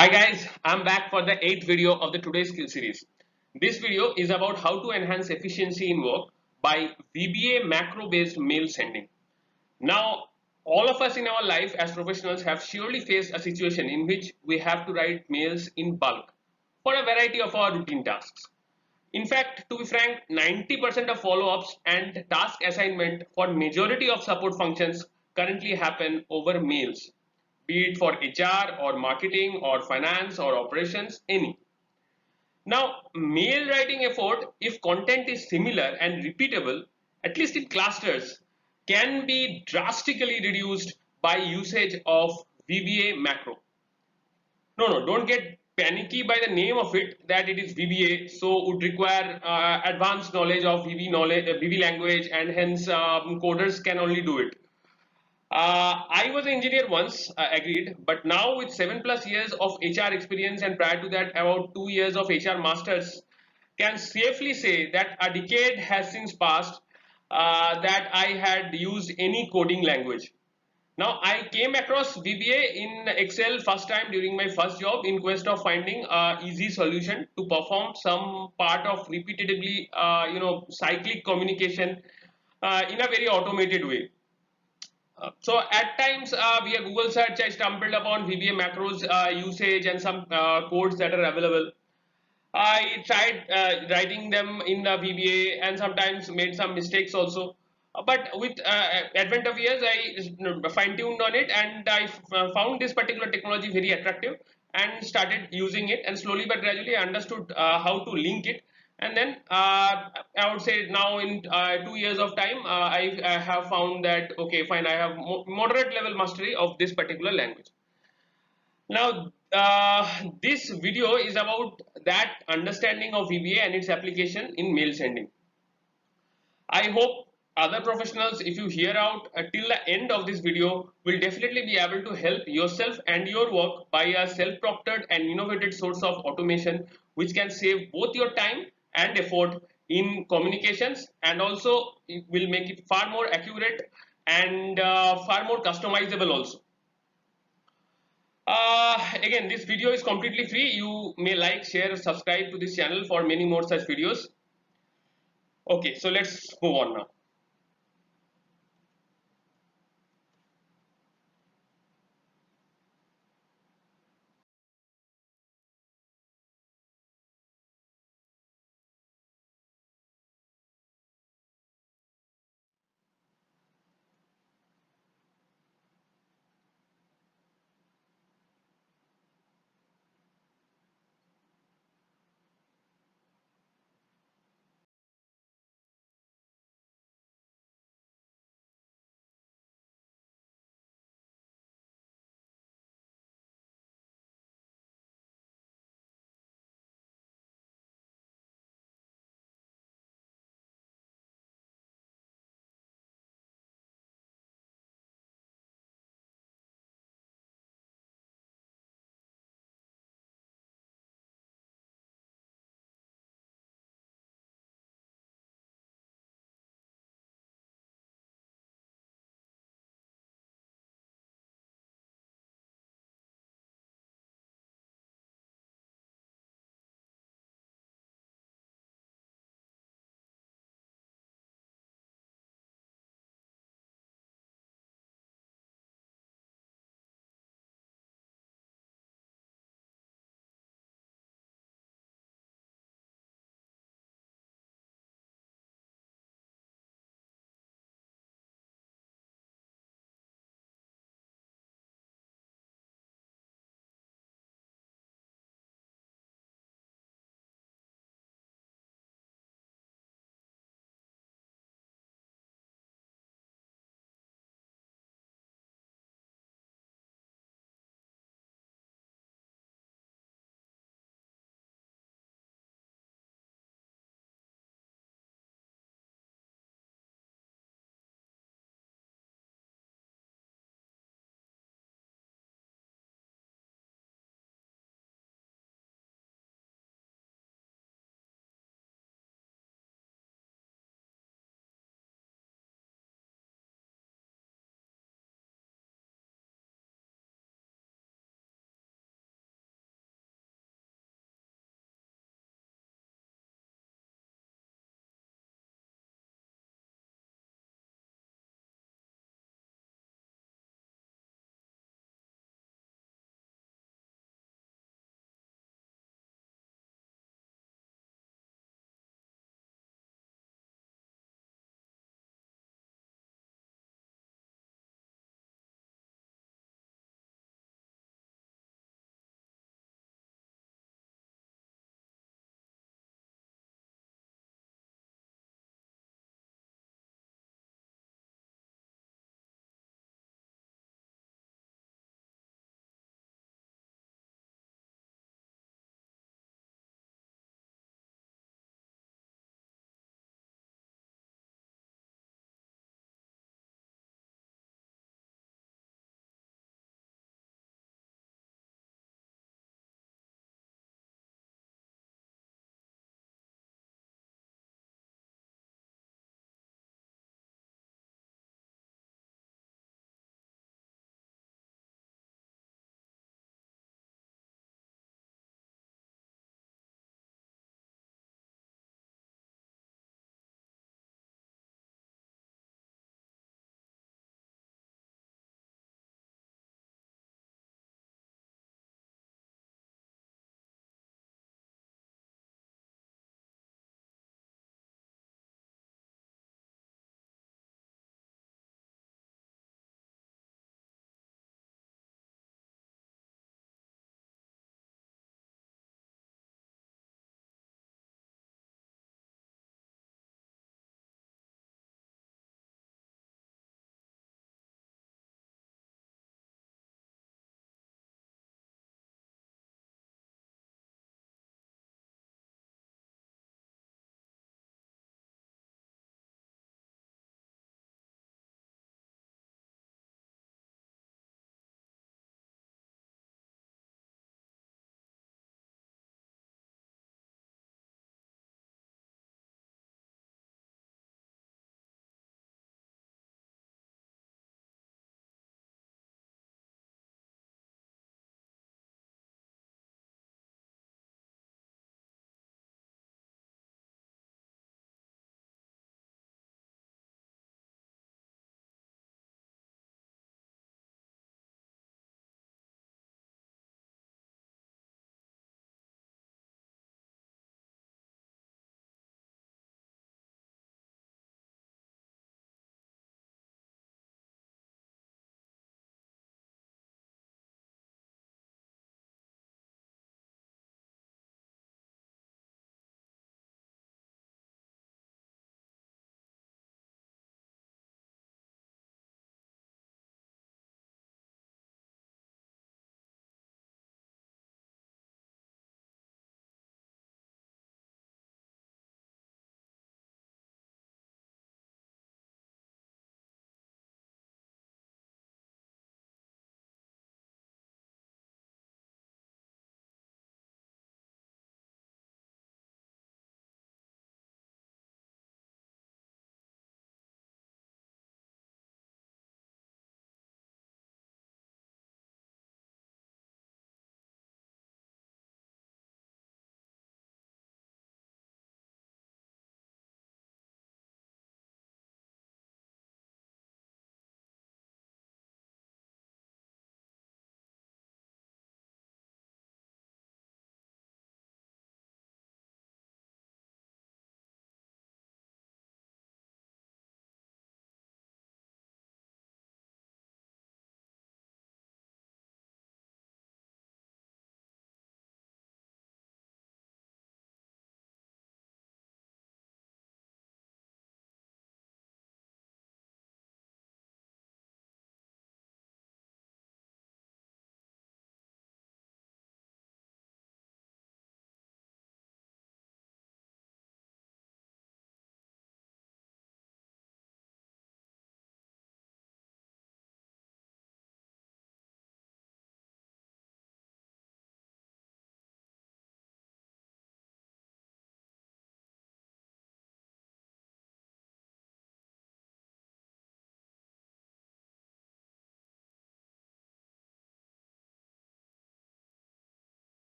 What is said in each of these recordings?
Hi guys, I'm back for the 8th video of the today's skill series. This video is about how to enhance efficiency in work by VBA macro based mail sending. Now, all of us in our life as professionals have surely faced a situation in which we have to write mails in bulk for a variety of our routine tasks. In fact, to be frank, 90% of follow-ups and task assignment for majority of support functions currently happen over mails, be it for HR or marketing or finance or operations, any. Now, mail writing effort, if content is similar and repeatable, at least in clusters, can be drastically reduced by usage of VBA macro. No, don't get panicky by the name of it that it is VBA, so would require advanced knowledge of VB language, and hence coders can only do it. I was an engineer once, agreed, but now with 7+ years of HR experience and prior to that about 2 years of HR masters, can safely say that a decade has since passed that I had used any coding language. Now, I came across VBA in Excel first time during my first job in quest of finding a easy solution to perform some part of repeatedly, cyclic communication in a very automated way. So at times via Google search, I stumbled upon VBA macros usage and some codes that are available. I tried writing them in the VBA and sometimes made some mistakes also. But with advent of years, I fine-tuned on it and I found this particular technology very attractive and started using it. And slowly but gradually, I understood how to link it. And then I would say now in 2 years of time, I have found that okay, fine, I have moderate level mastery of this particular language. Now, this video is about that understanding of VBA and its application in mail sending. I hope other professionals, if you hear out till the end of this video, will definitely be able to help yourself and your work by a self-proctored and innovative source of automation, which can save both your time and effort in communications, and also it will make it far more accurate and far more customizable also. Again, this video is completely free. You may like, share, subscribe to this channel for many more such videos. Okay, so let's move on now.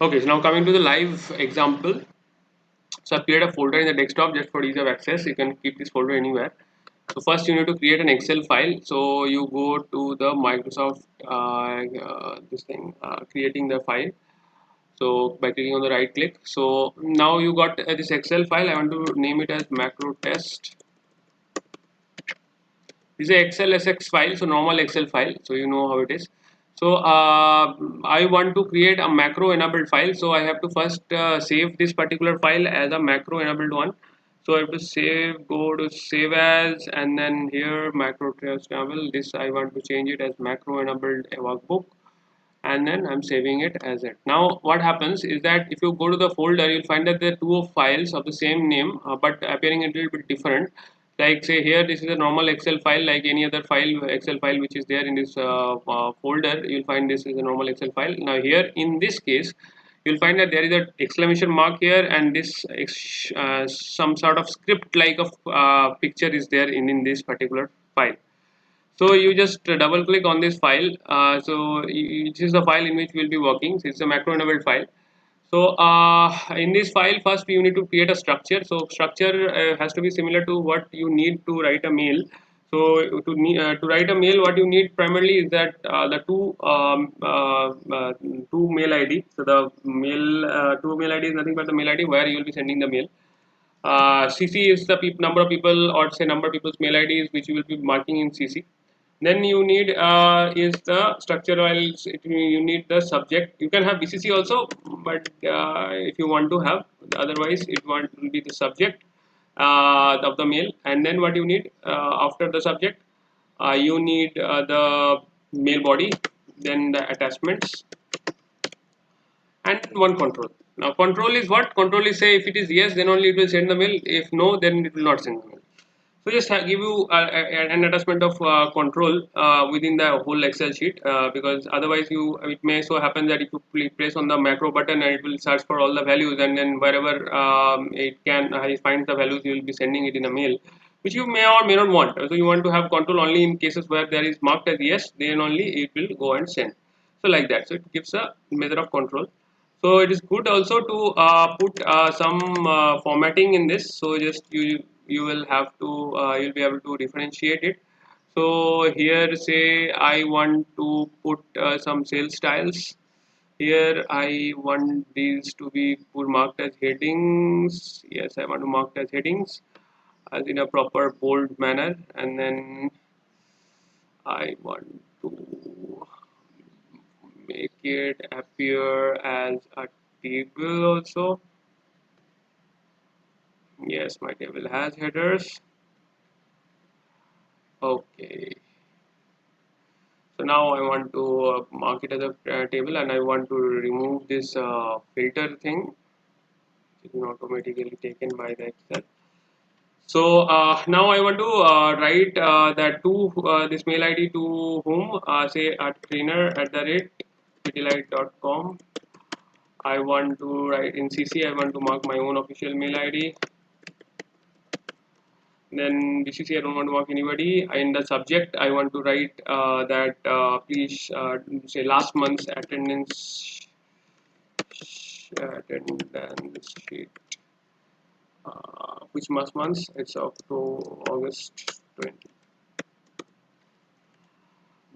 Okay, so now coming to the live example. So I've created a folder in the desktop just for ease of access. You can keep this folder anywhere. So first you need to create an Excel file. So you go to the Microsoft this thing creating the file. So by clicking on the right click. So now you got this Excel file. I want to name it as macro test. This is a Excel SX file, so normal Excel file. So you know how it is. So I want to create a macro enabled file. So I have to first save this particular file as a macro enabled one. So I have to save, go to save as, and then here macro test enable. This I want to change it as macro enabled workbook, and then I'm saving it as it. Now what happens is that if you go to the folder, you'll find that there are two files of the same name but appearing a little bit different. Like say here, this is a normal Excel file like any other file, Excel file which is there in this folder. You'll find this is a normal Excel file. Now here in this case, you'll find that there is a exclamation mark here, and this some sort of script like of picture is there in this particular file. So you just double click on this file. This is the file in which we'll be working. So it's a macro enabled file. So in this file, first you need to create a structure. So structure has to be similar to what you need to write a mail. So to write a mail, what you need primarily is that the two mail ID. So the mail two mail ID is nothing but the mail ID where you will be sending the mail. CC is the number of people, or say number of people's mail IDs which you will be marking in CC. Then you need is the structure files. You need the subject. You can have BCC also, but if you want to have, otherwise will be the subject of the mail. And then what you need after the subject, you need the mail body, then the attachments, and one control. Now control is what? Control is, say if it is yes, then only it will send the mail. If no, then it will not send the mail. So just give you an attachment of control within the whole Excel sheet, because otherwise it may so happen that if you press on the macro button and it will search for all the values, and then wherever it finds the values, you will be sending it in a mail, which you may or may not want. So you want to have control only in cases where there is marked as yes, then only it will go and send. So like that. So it gives a measure of control. So it is good also to put some formatting in this. So just you will have to you'll be able to differentiate it. So here say I want to put some sales styles. Here I want these to be put marked as headings. Yes, I want to mark as headings as in a proper bold manner, and then I want to make it appear as a table also. Yes, my table has headers. Okay, so now I want to mark it as a table, and I want to remove this filter thing, which is automatically taken by the Excel. So now I want to write that to this mail ID to whom, say at trainer@pidilite.com. I want to write in CC. I want to mark my own official mail ID. Then BCC, I don't want to mark anybody. In the subject, I want to write that please say last month's attendance sheet. Which months? It's October, August 20.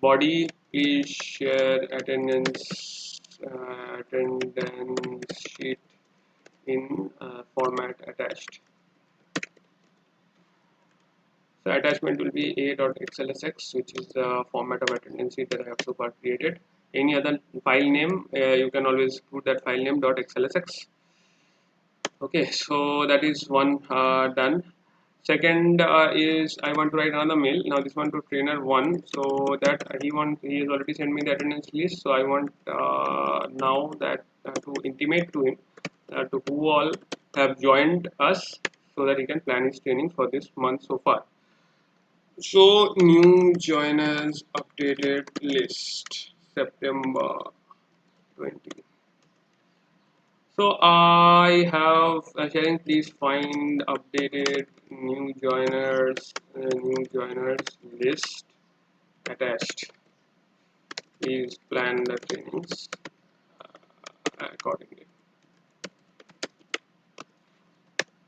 Body, please share attendance sheet in format attached. So attachment will be a.xlsx, which is the format of attendance sheet that I have so far created. Any other file name, you can always put that file name .xlsx. Okay, so that is one done. Second is I want to write another mail. Now this one to trainer one, so that he has already sent me the attendance list. So I want now that to intimate to him to who all have joined us, so that he can plan his training for this month so far. So new joiners updated list September 20. So I have sharing, please find updated new joiners list attached. Please plan the trainings. accordingly.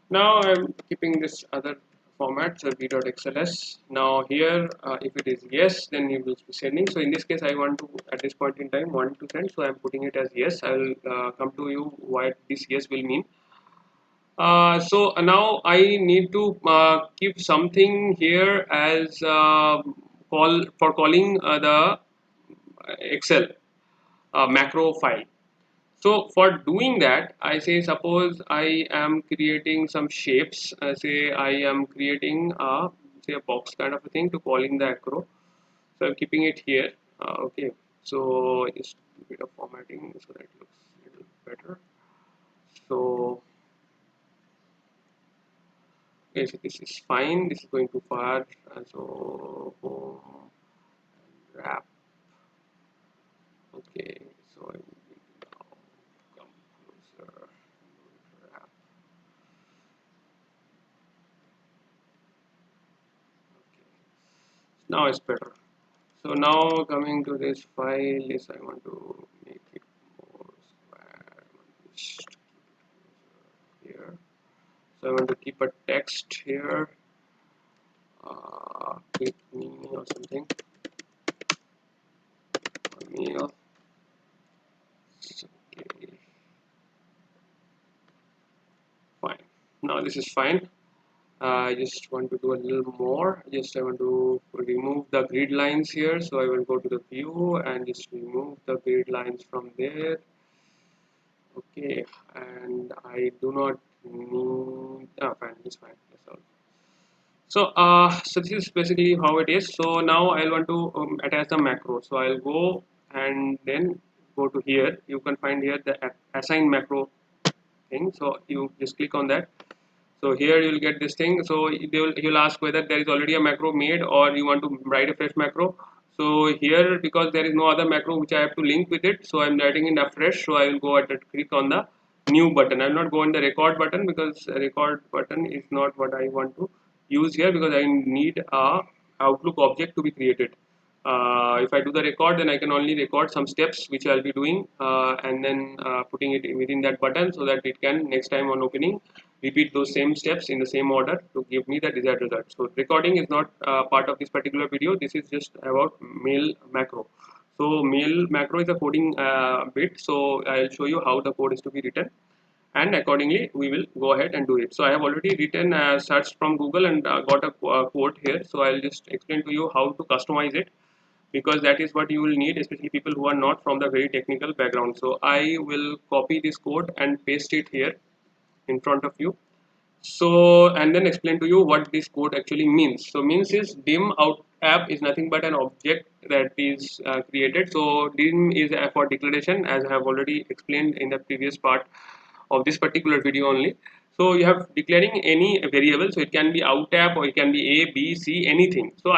Now I'm keeping this other format, so v.xls. Now here, if it is yes, then you will be sending. So in this case, I want to, at this point in time, want to send, so I'm putting it as yes. I will come to you what this yes will mean. So now I need to keep something here as calling the Excel macro file. So for doing that, I say suppose I am creating some shapes. Say I am creating a say a box kind of a thing to calling the acro. So I'm keeping it here. Okay. So just a bit of formatting so that it looks a little better. So okay, so this is fine. This is going too far. So home wrap. Okay. So I will now come closer. Wrap. Okay. Now it's better. So now coming to this file is I want to make it more square. Just here. So I want to keep a text here. Click me or something. Meal. Okay. Fine. Now this is fine. I just want to do a little more. Just I want to remove the grid lines here. So I will go to the view and just remove the grid lines from there. Okay, and I do not need. Fine, it's fine. That's all. So this is basically how it is. So now I'll want to attach the macro. So I'll go and then go to here. You can find here the assign macro thing. So you just click on that. So here you'll get this thing. So he'll ask whether there is already a macro made or you want to write a fresh macro. So here, because there is no other macro which I have to link with it, so I'm writing in afresh. So I will go ahead and click on the new button. I will not go on the record button because record button is not what I want to use here, because I need a Outlook object to be created. If I do the record, then I can only record some steps which I'll be doing and then putting it within that button so that it can next time on opening repeat those same steps in the same order to give me the desired result. So recording is not part of this particular video. This is just about mail macro. So mail macro is a coding bit. So I'll show you how the code is to be written, and accordingly we will go ahead and do it. So I have already written searched from Google and got a quote here. So I'll just explain to you how to customize it, because that is what you will need, especially people who are not from the very technical background. So I will copy this code and paste it here in front of you. So and then explain to you what this code actually means. So means is dim out app is nothing but an object that is created. So dim is for declaration, as I have already explained in the previous part of this particular video only. So you have declaring any variable, so it can be out app or it can be a b c anything. So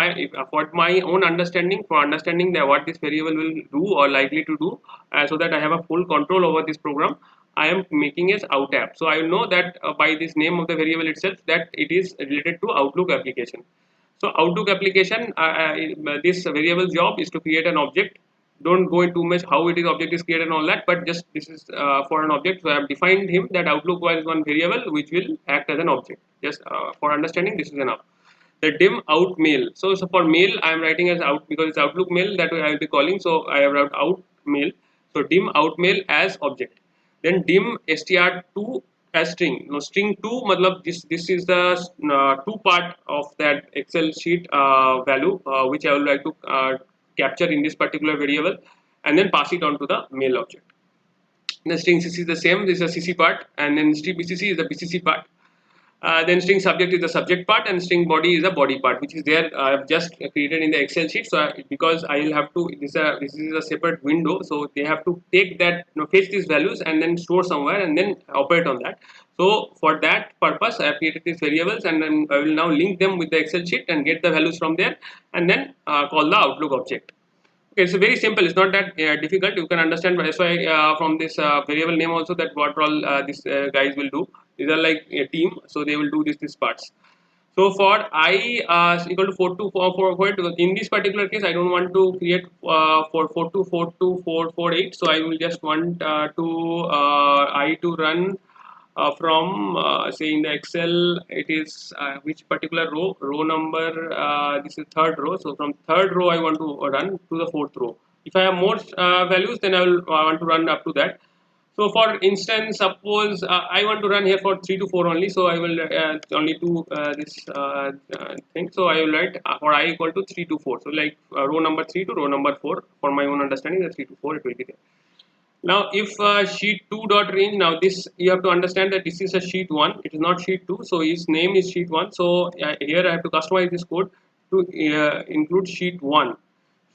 for my own understanding, for understanding that what this variable will do or likely to do, so that I have a full control over this program, I am making as out app. So I know that by this name of the variable itself that it is related to Outlook application. So Outlook application, this variable job is to create an object. Don't go into much how it is object is created and all that, but just this is for an object. So I have defined him that Outlook was one variable which will act as an object. Just for understanding, this is enough. The dim out mail. So for mail, I am writing as out because it's Outlook mail that I will be calling. So I have wrote out mail. So dim out mail as object. Then dim str2 as string. Now string 2 matlab this is the two part of that Excel sheet value which I would like to capture in this particular variable, and then pass it on to the mail object. The string cc is the same. This is the cc part, and then string bcc is the bcc part. Then string subject is the subject part, and string body is the body part, which is there. I have just created in the Excel sheet. So because I will have to, this is a separate window, so they have to take that, fetch these values and then store somewhere and then operate on that. So for that purpose, I have created these variables, and then I will now link them with the Excel sheet and get the values from there, and then call the Outlook object. Okay, so very simple. It's not that difficult. You can understand. That's why from this variable name also that what all these guys will do. These are like a team, so they will do these parts. So for I equal to 4244, in this particular case, I don't want to create for 4242448. So I will just want I to run from say in the Excel. It is which particular row number. This is third row. So from third row I want to run to the fourth row. If I have more values, then I want to run up to that. So for instance, suppose I want to run here for 3 to 4 only, so I will only do this thing. So I will write for I equal to 3 to 4. So like row number 3 to row number 4. For my own understanding, the 3 to 4 it will be there. Now if sheet 2 dot range, now this you have to understand that this is a sheet 1. It is not sheet 2. So its name is sheet 1. So here I have to customize this code to include sheet 1.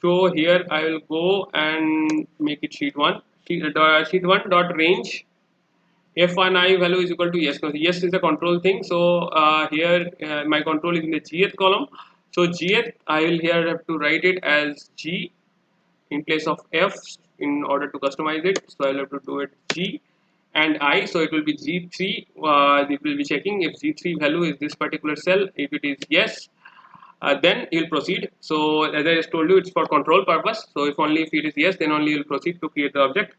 So here I will go and make it sheet 1. Sheet 1 dot range f1i value is equal to yes. Because yes is the control thing. So here my control is in the gth column. So gth I will here have to write it as g in place of f in order to customize it. So I'll have to do it g and I. So it will be g3. It will be checking if g3 value is this particular cell. If it is yes, then you'll proceed. So as I just told you, it's for control purpose. So if only if it is yes, then only you'll proceed to create the object.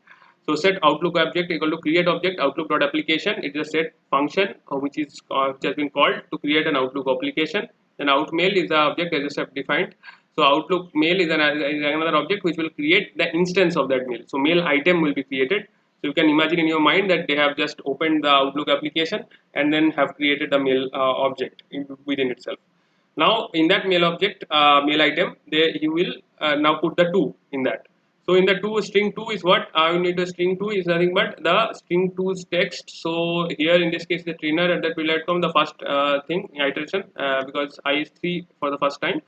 So set outlook object equal to create object outlook dot application. It is a set function which has been called to create an outlook application. Then outmail is the object as I have defined. So outlook mail is another object which will create the instance of that mail. So mail item will be created. So you can imagine in your mind that they have just opened the Outlook application and then have created the mail object within itself. Now in that mail object, mail item, there you will now put the 2 in that. So in the 2, string 2 is what? You need the string 2 is nothing but the string 2's text. So here in this case the trainer at that will the first thing iteration because I is 3 for the first time.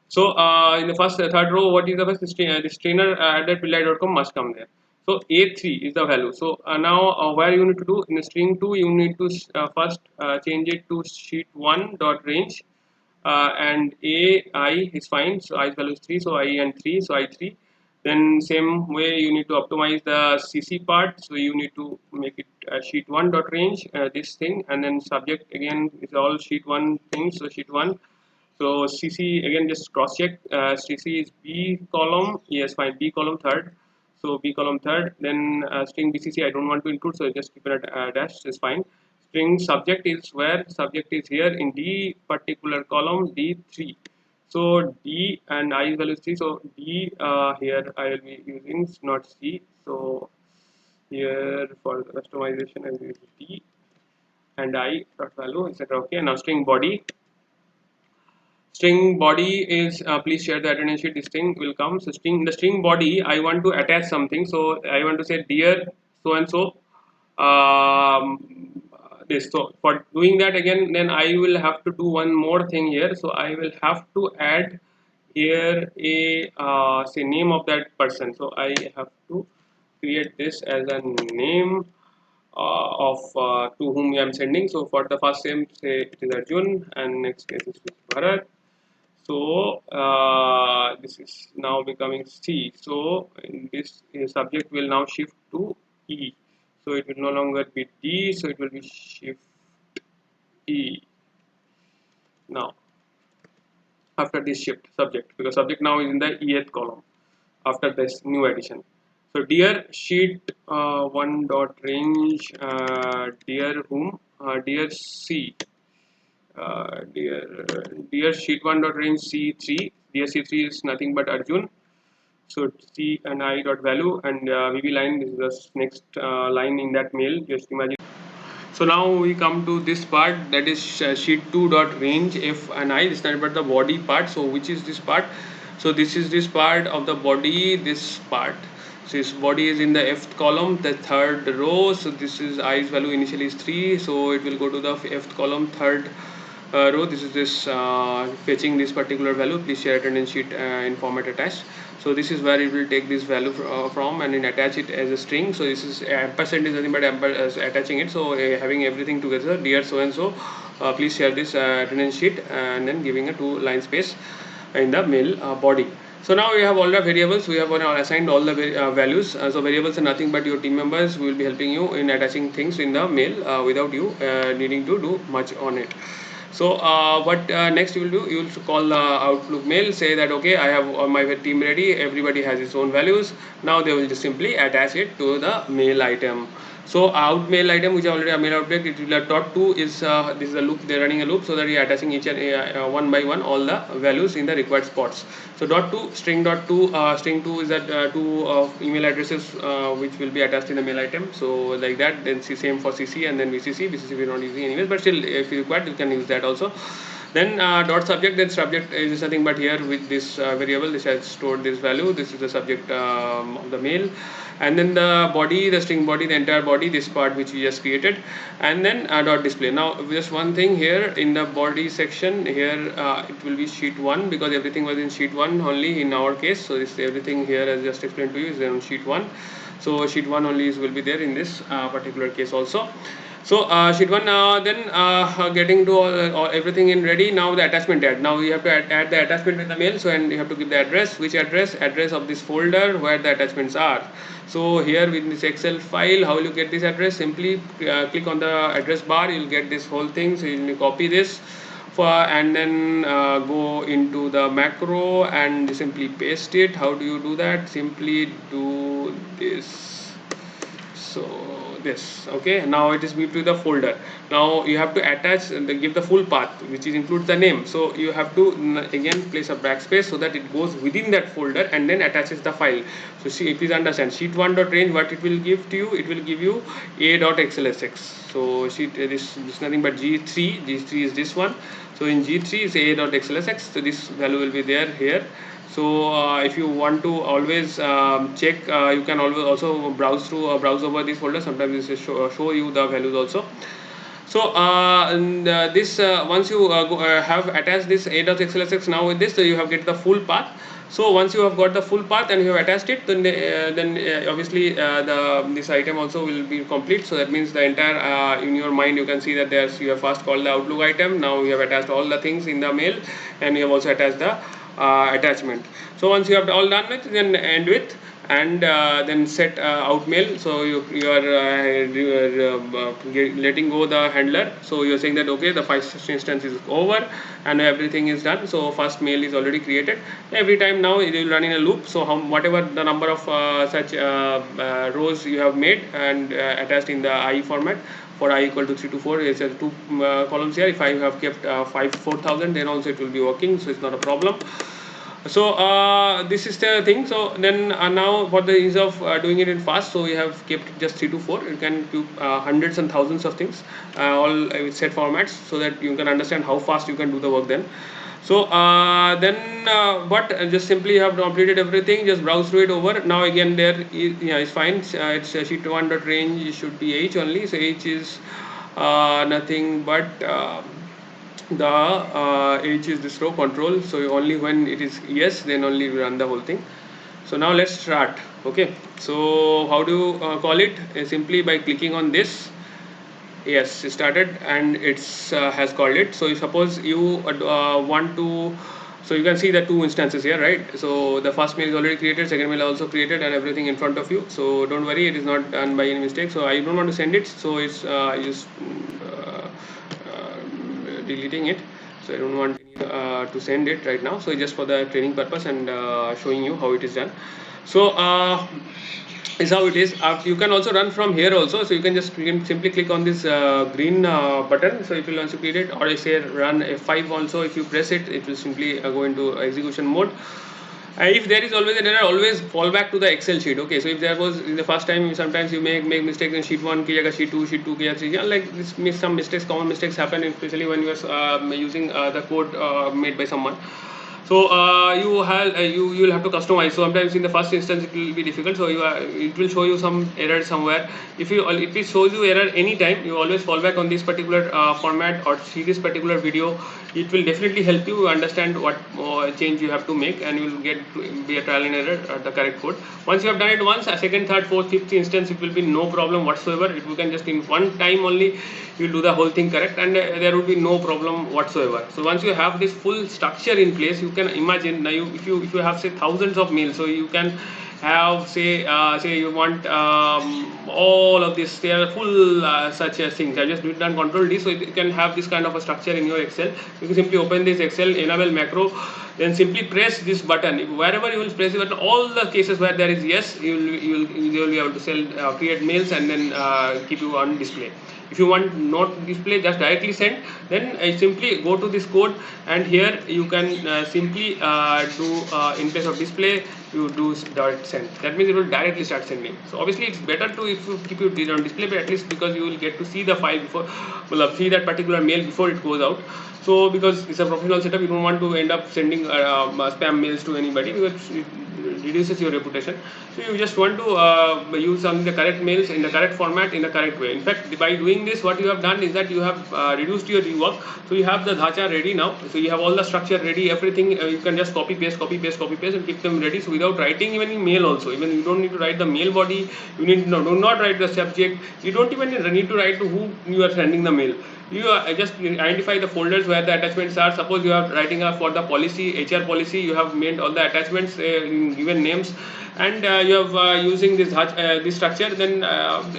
So in the first third row, what is the first this trainer at pillai.com must come there. So a3 is the value. So now where you need to do in the string 2, you need to first change it to sheet 1 dot range and ai is fine. So I value is 3, so I and 3, so I3. Then same way you need to optimize the cc part. So you need to make it sheet 1 dot range this thing, and then subject again is all sheet 1 things. So sheet 1. So CC again just cross check. CC is B column. Yes, fine. B column third. So B column third. Then string BCC I don't want to include, so just keep it at dash is fine. String subject is where subject is here in D particular column D3. So D and I value is 3. So D here I will be using not C. So here for the customization I will use D and I dot value etc. Okay. Now string body is please share the attendance sheet. This thing will come. So the string body I want to attach something. So I want to say dear so and so this. So for doing that again, then I will have to do one more thing here. So I will have to add here a say name of that person. So I have to create this as a name of to whom I am sending. So for the first name, say it is Arjun, and next case is Bharat. So this is now becoming C. So in this subject will now shift to E. So it will no longer be D. So it will be shift E. Now after this shift subject, because subject now is in the ETH column after this new addition. So dear sheet 1 dot range dear whom dear C dear sheet 1 dot range C3. Dear C3 is nothing but Arjun. So C and I dot value and VB line. This is the next line in that mail. Just imagine. So now we come to this part, that is sheet 2 dot range f and I. This is not but the body part. So which is this part? So this is this part of the body. This part. So this body is in the fth column, the third row. So this is i's value initially is 3. So it will go to the fth column, third row. This is this fetching this particular value. Please share attendance sheet in format attached. So this is where it will take this value from and then attach it as a string. So this is ampersand is nothing but attaching it. So having everything together, dear so and so, please share this attendance sheet and then giving a 2-line space in the mail body. So now we have all the variables. We have assigned all the values. So variables are nothing but your team members will be helping you in attaching things in the mail without you needing to do much on it. So what next you will do, you will call the Outlook mail, say that okay, I have my team ready, everybody has its own values. Now they will just simply attach it to the mail item. So out mail item which already a mail object, it will have dot two is this is a loop, they're running a loop, so that you're attaching each and one by one all the values in the required spots. So dot two string dot two string two is that two email addresses which will be attached in the mail item. So like that, then same for CC and then VCC we're not using anyways, but still if you require you can use that also. Then dot subject, then subject is nothing but here with this variable, this has stored this value, this is the subject of the mail. And then the body, the string body, the entire body, this part which we just created. And then dot display. Now just one thing here in the body section here, it will be sheet 1 because everything was in sheet 1 only in our case. So this everything here as just explained to you is on sheet 1. So sheet 1 only will be there in this particular case also. So sheet 1, then getting to everything in ready. Now the attachment add. Now you have to add the attachment with the mail. So and you have to give the address. Which address? Address of this folder where the attachments are. So here with this Excel file, how will you get this address? Simply click on the address bar. You'll get this whole thing. So you copy this. And then go into the macro and simply paste it. How do you do that? Simply do this. So this, okay, now it is moved to the folder. Now you have to attach and give the full path which is includes the name. So you have to again place a backspace so that it goes within that folder and then attaches the file. So see, please understand, sheet1.range, what it will give to you, it will give you a.xlsx. So sheet this is nothing but g3 is this one. So in g3 is a.xlsx. So this value will be there here. So if you want to always check, you can always also browse through browse over this folder. Sometimes this will show you the values also. So this once you have attached this a.xlsx, now with this, so you have get the full path. So once you have got the full path and you have attached it, then obviously this item also will be complete. So that means the entire in your mind you can see that there's, you have first called the Outlook item. Now you have attached all the things in the mail, and you have also attached the attachment. So once you have all done with, then end with and then set out mail. So you are letting go the handler. So you are saying that okay, the first instance is over and everything is done. So first mail is already created. Every time now it will run in a loop. So whatever the number of such rows you have made and attached in the IE format. For I equal to 3 to 4, it's two columns here. If I have kept 4,000, then also it will be working, so it's not a problem. So this is the thing. So then now for the ease of doing it in fast, so we have kept just 3 to 4. You can do hundreds and thousands of things all with set formats, so that you can understand how fast you can do the work then. So but just simply you have completed everything, just browse through it over. Now again there is, yeah, it's fine. It's sheet1.range should be H only. So H is nothing but the H is this row control. So only when it is yes, then only we run the whole thing. So now let's start. Okay, so how do you call it? Simply by clicking on this. Yes, it started and it's has called it. So suppose you want to, so you can see the two instances here, right? So the first mail is already created, second mail also created, and everything in front of you. So don't worry, it is not done by any mistake. So I don't want to send it, so it's just deleting it. So I don't want to send it right now. So just for the training purpose and showing you how it is done. So is how it is. You can also run from here also. So you can just simply click on this green button. So it will also create it, or I say run F5 also. If you press it, it will simply go into execution mode. If there is always an error, always fall back to the Excel sheet. Okay, so if there was in the first time, sometimes you make mistakes in sheet 1 ki jagah sheet 2 ki jagah sheet, like this, some mistakes, common mistakes happen, especially when you are using the code made by someone. So you will have to customize. So sometimes in the first instance it will be difficult. So it will show you some error somewhere. If it shows you error anytime, you always fall back on this particular format or see this particular video. It will definitely help you understand what change you have to make, and you will get be a trial and error at the correct code. Once you have done it once, a second, third, fourth, fifth instance, it will be no problem whatsoever. If you can just in one time only, you will do the whole thing correct, and there will be no problem whatsoever. So once you have this full structure in place, you can imagine now if you have say thousands of mails, so you can have say you want all of this, they are full such as things. I just did not control D, so you can have this kind of a structure in your Excel. You can simply open this Excel, enable macro, then simply press this button. Wherever you will press the button, all the cases where there is yes, you will be able to create mails and then keep you on display. If you want not display, just directly send, then simply go to this code, and here you can simply do in place of display, you do direct send. That means it will directly start sending. So obviously it's better to if you keep it on display, but at least because you will get to see the file before, well, see that particular mail before it goes out. So because it's a professional setup, you don't want to end up sending spam mails to anybody, because it reduces your reputation. So you just want to use the correct mails in the correct format in the correct way. In fact, by doing this, what you have done is that you have reduced your rework. So you have the dhacha ready now. So you have all the structure ready, everything. You can just copy paste, and keep them ready. So without writing even email also, even you don't need to write the mail body. You need do not write the subject. You don't even need to write to who you are sending the mail. You just identify the folders where the attachments are. Suppose you are writing for the policy, HR policy, you have made all the attachments in given names, and you have using this structure. Then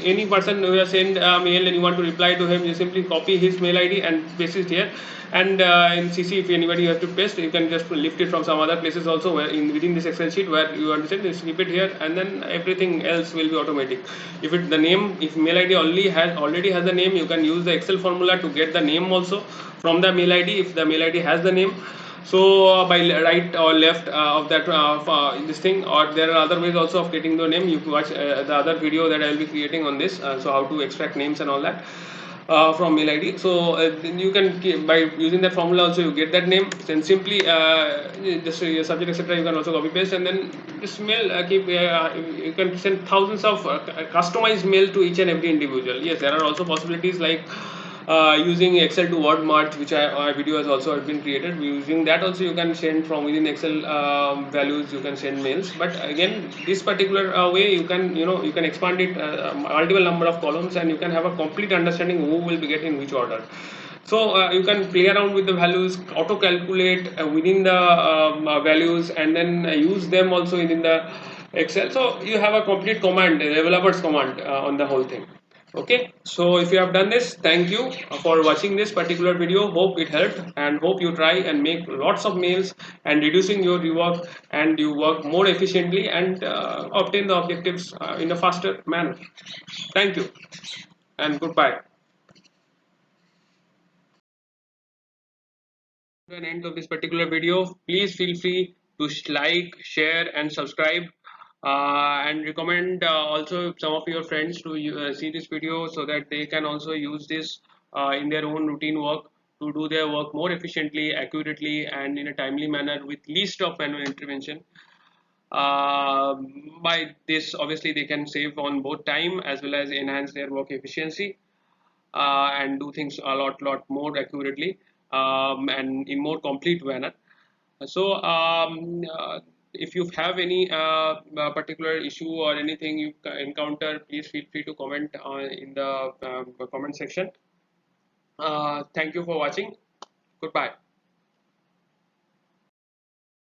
any person who has sent a mail and you want to reply to him, you simply copy his mail ID and paste it here. And in CC, if anybody you have to paste, you can just lift it from some other places also, where within this Excel sheet where you understand, you snip it here, and then everything else will be automatic. If the name, if mail ID already has the name, you can use the Excel formula to get the name also from the mail ID if the mail ID has the name. So by right or left of that this thing, or there are other ways also of getting the name. You can watch the other video that I will be creating on this, so how to extract names and all that from mail ID. So then you can by using that formula also you get that name. Then simply just your subject etc. You can also copy paste, and then this mail you can send thousands of customized mail to each and every individual. Yes, there are also possibilities like using Excel to Word merge, which our video has also been created. Using that also you can send from within Excel values. You can send mails, but again, this particular way you can you can expand it multiple number of columns, and you can have a complete understanding who will be getting which order. So you can play around with the values, auto calculate within the values, and then use them also within the Excel. So you have a complete command, a developer's command on the whole thing. Okay, so if you have done this, thank you for watching this particular video. Hope it helped, and hope you try and make lots of mails and reducing your rework, and you work more efficiently and obtain the objectives in a faster manner. Thank you and goodbye. To an end of this particular video, please feel free to like, share, and subscribe, and recommend also some of your friends to see this video, so that they can also use this in their own routine work to do their work more efficiently, accurately, and in a timely manner with least of manual intervention. Uh, by this, obviously, they can save on both time as well as enhance their work efficiency, and do things a lot more accurately, and in more complete manner. So if you have any particular issue or anything you encounter, please feel free to comment in the comment section. Thank you for watching. Goodbye.